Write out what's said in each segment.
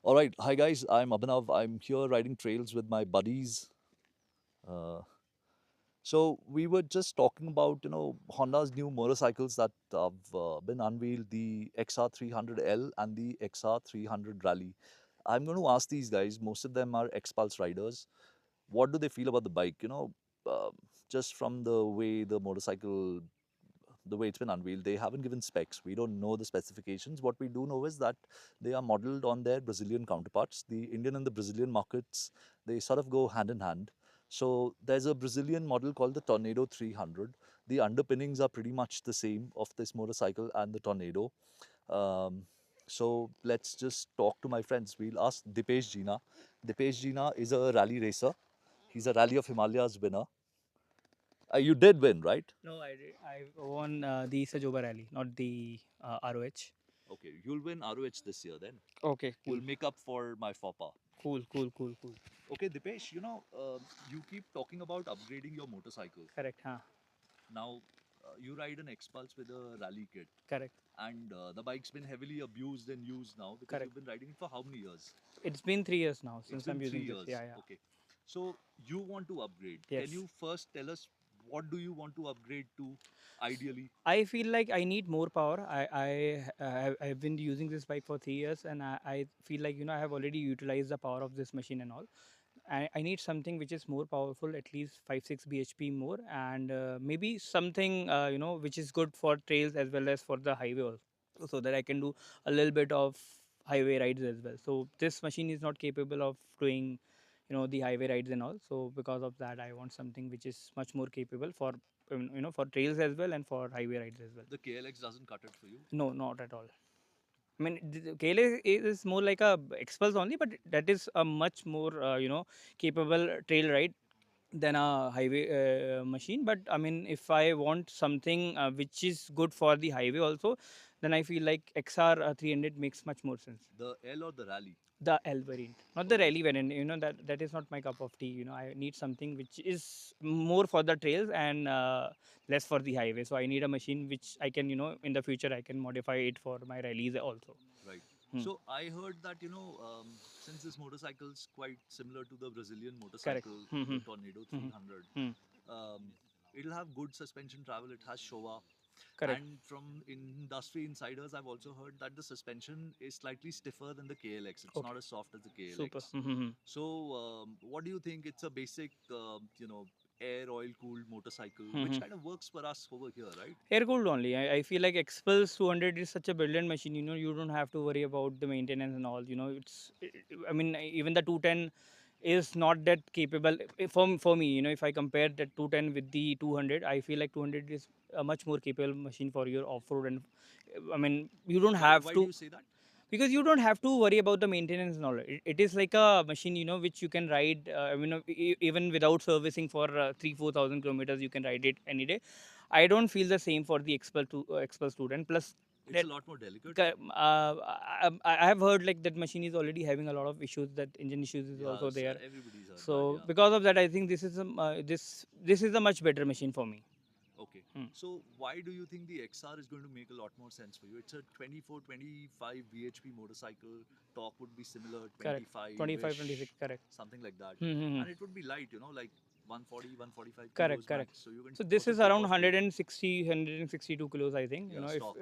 All right, hi guys. I'm Abhinav. I'm here riding trails with my buddies. Uh, so we were just talking about Honda's new motorcycles that have been unveiled, the XR300L and the XR300 Rally. I'm going to ask these guys. Most of them are ex-Pulse riders. What do they feel about the bike? Uh, just from the way it's been unveiled, they haven't given specs. We don't know the specifications. What we do know is that they are modeled on their Brazilian counterparts. The Indian and the Brazilian markets, they sort of go hand in hand. So there's a Brazilian model called the Tornado 300. The underpinnings are pretty much the same of this motorcycle and the Tornado. Um, so let's just talk to my friends. We'll ask Dipesh Jina. Dipesh Jina is a rally racer. He's a Rally of Himalayas winner. You did win, right? No, I did. I won the Sajoba rally, not the ROH. Okay, you'll win ROH this year then. Okay, cool, You'll make up for my faux pas. cool, cool, cool, cool. Okay, Dipesh, you keep talking about upgrading your motorcycle. Correct, huh? Now, you ride an X-Pulse with a rally kit, Correct, and the bike's been heavily abused and used now because correct. you've been riding it for how many years? It's been 3 years now It's since been I'm three using this. years. Yeah, yeah. Okay. So you want to upgrade. Can Yes. you first tell us what do you want to upgrade to ideally? I feel like I need more power. I've been using this bike for 3 years, and I feel like I have already utilized the power of this machine and all. I need something which is more powerful, at least 5 6 bhp more, and maybe something which is good for trails as well as for the highway also, so that I can do a little bit of highway rides as well. So this machine is not capable of doing the highway rides and all. So because of that, I want something which is much more capable for for trails as well and for highway rides as well. The KLX doesn't cut it for you. No, not at all. I mean, KLA is more like a Xpulse only, but that is a much more capable trail ride than a highway machine. But I mean, if I want something which is good for the highway also, then I feel like XR 300 makes much more sense. The L or the Rally? The L variant, not the Okay. rally variant. That is not my cup of tea. I need something which is more for the trails and less for the highway. So I need a machine which I can, in the future I can modify it for my rallies also. Right. Hmm. So I heard that since this motorcycle is quite similar to the Brazilian Correct. motorcycle, Hmm. the Hmm. Tornado Hmm. 300, Hmm. um, it'll have good suspension travel. It has Showa, Correct. and from industry insiders, I've also heard that the suspension is slightly stiffer than the KLX. It's Okay. not as soft as the Super. KLX. Hmm. Hmm. Hmm. So, what do you think? It's a basic, air oil cooled motorcycle, Hmm. which Hmm. kind of works for us over here, right? Air cooled only. I feel like Xpulse 200 is such a brilliant machine. You don't have to worry about the maintenance and all. I mean, even the 210 is not that capable. For me. If I compare the 210 with the 200, I feel like 200 is a much more capable machine for your off road. And I mean, you don't Why? have Why do to, you say that? because you don't have to worry about the maintenance and all. It is like a machine which you can ride even without servicing for 3 4,000 kilometers. You can ride it any day. I don't feel the same for the Expert student. Plus It's a that lot more delicate. I have heard like that machine is already having a lot of issues. That engine issues is also Yes, there. everybody's heard that. So Yeah. because of that, I think this is a much better machine for me. Okay. Hmm. So why do you think the XR is going to make a lot more sense for you? It's a 24, 25 bhp motorcycle. Torque would be similar, Correct. 25 26. 25-ish, Correct. something like that. Hmm, hmm, hmm. And it would be light, like 140, 145 Correct, kilos correct. max. So you can So this also is take around off weight. 160, 162 kilos, I think. Yeah, If stock.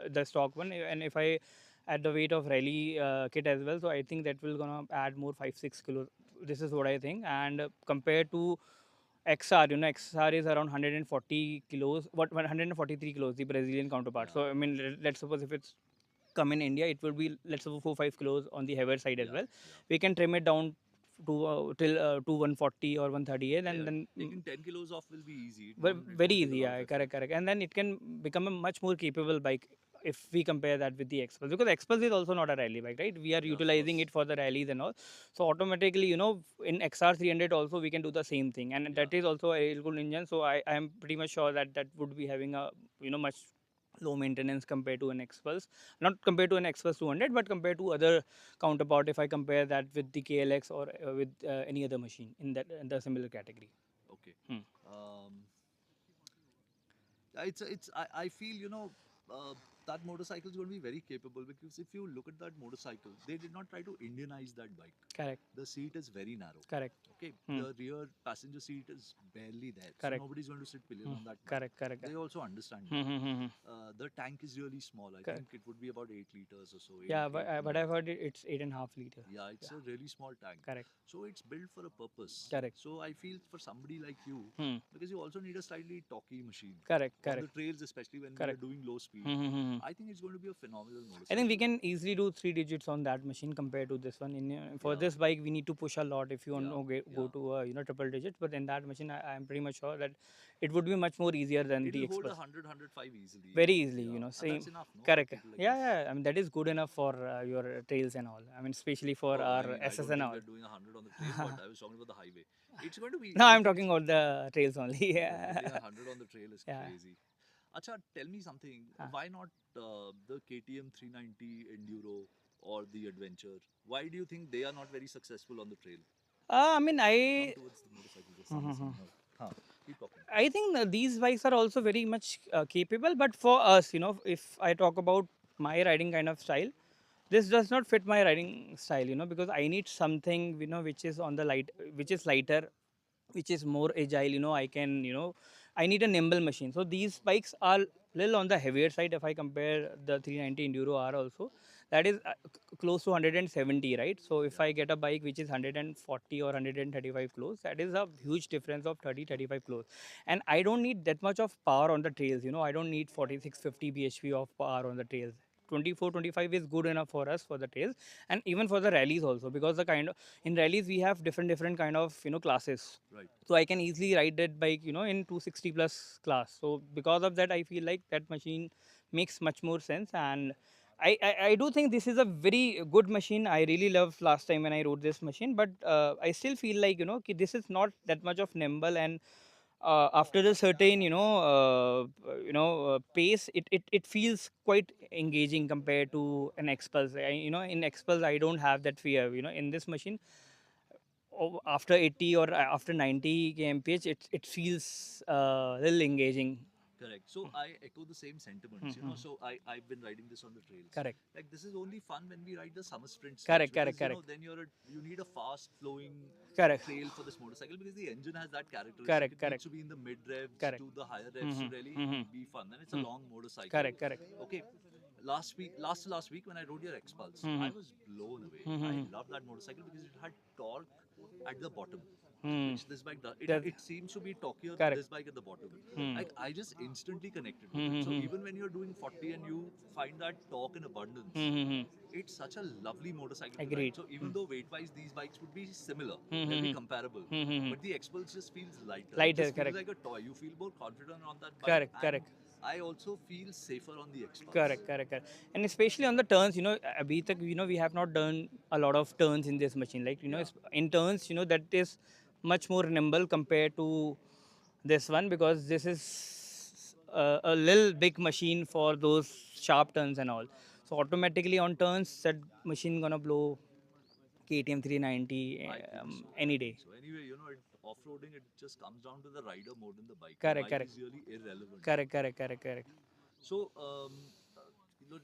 the stock one, and if I add the weight of rally kit as well, so I think that will gonna add more 5 6 kilos. This is what I think. And compared to XR, XR is around 140 kilos. What 143 kilos, the Brazilian counterpart. Yeah, So I mean, let's suppose if it's come in India, it will be, let's suppose, 4 5 kilos on the heavier side as yeah, well. yeah. We can trim it down to till to 140 or 138, Yeah, and then taking 10 kilos off will be easy. It well, won't it very won't take a easy, lot of yeah, effort. correct, correct. And then it can become a much more capable bike if we compare that with the Xpulse, because Xpulse is also not a rally bike, right? We are Yeah, of utilizing course. it for the rallies and all. So automatically, in XR 300 also we can do the same thing, and Yeah. that is also a air cooled engine. So I am pretty much sure that that would be having a much low maintenance compared to an Xpulse, not compared to an Xpulse 200, but compared to other counterpart. If I compare that with the KLX or with any other machine in that in the similar category. Okay. Hmm. Um, it's I feel uh, that motorcycle is going to be very capable, because if you look at that motorcycle, they did not try to Indianize that bike. Correct. The seat is very narrow. Correct. Okay, Hmm. the rear passenger seat is barely there, so Correct. nobody's going to sit pillion on that bike. Correct. Correct. They also understand Hmm, that. hmm, hmm, hmm. The tank is really small. I Correct. think it would be about 8 liters or so. Yeah, 8, but I've heard it's 8.5 liter. yeah, it's a really small tank. Correct. So it's built for a purpose. Correct. So I feel for somebody like you, Hmm. because you also need a slightly talky machine. Correct. On Correct. the trails, especially when Correct. we are doing low speed, Hmm, hmm, hmm. I think it's going to be a phenomenal motorcycle. I think we can easily do 3 digits on that machine compared to this one. For Yeah. this bike, we need to push a lot if you want Yeah, to go yeah. to triple digits. But in that machine, I'm pretty much sure that it would be much more easier than It the will hold Express. 100, 105 easily. Very easily, Yeah. And same. that's enough, no? Correct. For people like Yeah, us. yeah. I mean that is good enough for your trails and all. I mean especially for Oh, our I mean, I SS don't and think all. we're doing 100 on the trail, but I was talking about the highway. It's going to be. No, I I'm think talking it's- about the trails only. hitting Yeah. 100 on the trail is Yeah. crazy. Acha, tell me something. Huh. Why not the KTM 390 Enduro or the Adventure? Why do you think they are not very successful on the trail? I mean Come I towards the motorcycle. The sun is Mhm. coming out. Huh. Keep talking. I think that these bikes are also very much capable, but for us, if I talk about my riding kind of style, this does not fit my riding style, because I need something, which is on the which is lighter, which is more agile. I can, I need a nimble machine. So these bikes are little on the heavier side if I compare the 390 Enduro R also. That is close to 170, right? So if Yeah. I get a bike which is 140 or 135 kilos, that is a huge difference of 30-35 kilos. And I don't need that much of power on the trails. I don't need 46-50 bhp of power on the trails. 24-25 is good enough for us for the trails, and even for the rallies also, because the kind of in rallies we have different kind of classes. Right. So I can easily ride that bike in 260 plus class. So because of that I feel like that machine makes much more sense. And I do think this is a very good machine. I really loved last time when I rode this machine, but I still feel like this is not that much of nimble. And after a certain pace, it feels quite engaging compared to an Expulse. In Expulse I don't have that fear. In this machine, after 80 or after 90 kmph, it feels little engaging. Correct. So I echo the same sentiments. So I've been riding this on the trails. Correct. Like this is only fun when we ride the summer sprint. Correct, Because, correct. Then you need a fast flowing Correct. trail for this motorcycle, because the engine has that characteristic. Correct, It correct. needs to be in the mid revs Correct. to the higher revs to really be fun. And it's a long motorcycle. Correct. Okay. Last week when I rode your Expulse, I was blown away. I loved that motorcycle because it had torque at the bottom. Which this bike does. It seems to be torqueier than Correct. this bike at the bottom. Like I just instantly connected with it. So even when you're doing 40 and you find that torque in abundance, it's such a lovely motorcycle to Agreed. ride. So even though weight-wise these bikes would be similar, they'll be comparable, but the Expulse just feels lighter. Lighter, It just correct. feels like a toy. You feel more confident on that bike. Correct, and correct. I also feel safer on the Expulse. Correct. And especially on the turns, abhi tak, we have not done a lot of turns in this machine. Like, Yeah. in turns, that is much more nimble compared to this one, because this is a little big machine for those sharp turns and all. So automatically on turns, that machine gonna blow KTM 390 I think so. any day. So anyway, off-roading, it just comes down to the rider more than the bike. Correct, The bike correct. is really irrelevant. Correct. So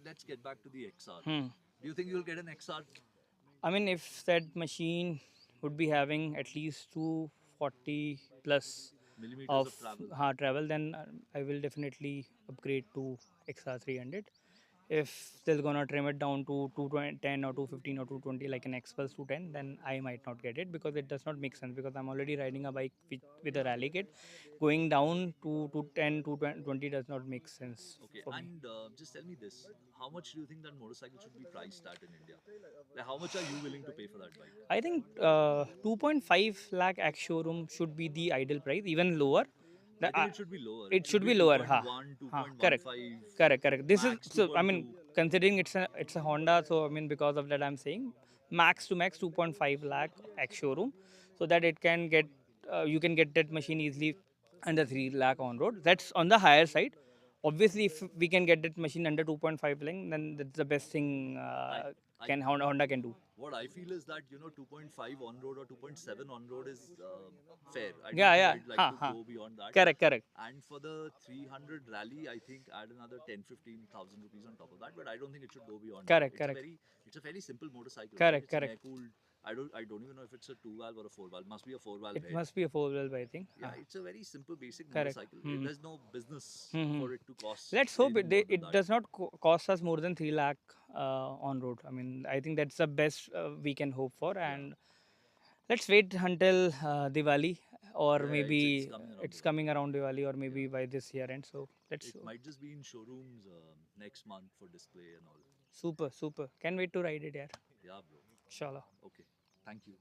let's get back to the XR. Hmm. Do you think you'll get an XR? I mean, if that machine would be having at least 240 plus Millimeters of of travel. travel, then I will definitely upgrade to XR 300. If they're gonna trim it down to 210 or 215 or 220 like an Expulse 210, then I might not get it, because it does not make sense, because I'm already riding a bike with a rally kit. Going down to 210, 220 does not make sense Okay, for me. and just tell me this: how much do you think that motorcycle should be priced at in India? Like, how much are you willing to pay for that bike? I think 2.5 lakh ex showroom should be the ideal price, even lower. I think it should be lower. It should be lower. 2.1, Correct. 2.15. Correct. This Max is so. I mean, 2.2. considering it's a Honda, so I mean because of that I'm saying max to max 2.5 lakh ex showroom, so that it can get you can get that machine easily under 3 lakh on road. That's on the higher side. Obviously, if we can get that machine under 2.5 lakh, then that's the best thing can Honda can do. What I feel is that 2.5 on road or 2.7 on road is fair. I don't Yeah, think yeah. I'd like Ha, to ha. go beyond that. Correct, correct, And for the 300 rally, I think add another 10-15,000 rupees on top of that. But I don't think it should go beyond that. correct, correct, It's a very simple motorcycle, right? correct, It's an correct. air cooled. I don't even know if it's a two valve or a four valve. Must be a four valve It head. must be a four wheel, I think. Yeah, it's a very simple, basic Correct. motorcycle. Hmm. There's no business Hmm. for it to cost Let's hope anything more than it that. does not cost us more than 3 lakh on road. I mean, I think that's the best we can hope for. Yeah, And let's wait until Diwali, or yeah, yeah. It's maybe coming around it's Diwali. coming around Diwali, or Yeah. maybe by this year end. So let's It might just be in showrooms next month for display and all. super, super. Can't wait to ride it, yeah. Yeah, bro. Inshallah. Okay. Thank you.